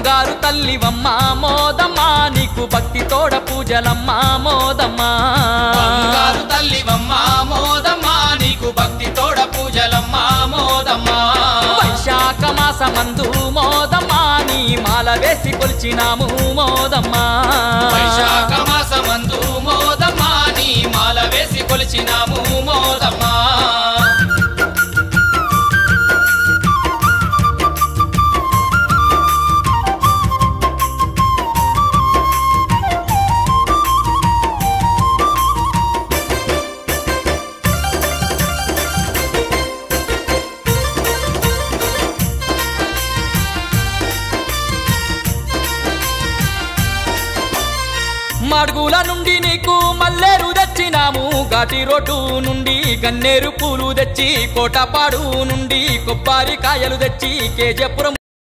బంగారు తల్లివమ్మ మోదమ్మ నీకు భక్తి తోడ పూజలమ్మ మోదమ్మ బంగారు తల్లివమ్మ మోదమ్మ నీకు భక్తి తోడ పూజలమ్మ మోదమ్మ వైశాఖ మాసమందు మోదమ్మ నీ మాల వేసి కొలిచినాము మోదమ్మ వైశాఖ మాసమందు మోదమ్మ నీ మాల వేసి కొలిచినాము మోదమ్మ మడుగుల నుండి నీకు మల్లేరు తెచ్చినాము ఘాటి రోడ్డు నుండి గన్నేరు పూలు తెచ్చి కోటపాడు నుండి కొబ్బరికాయలు తెచ్చి కేజపురం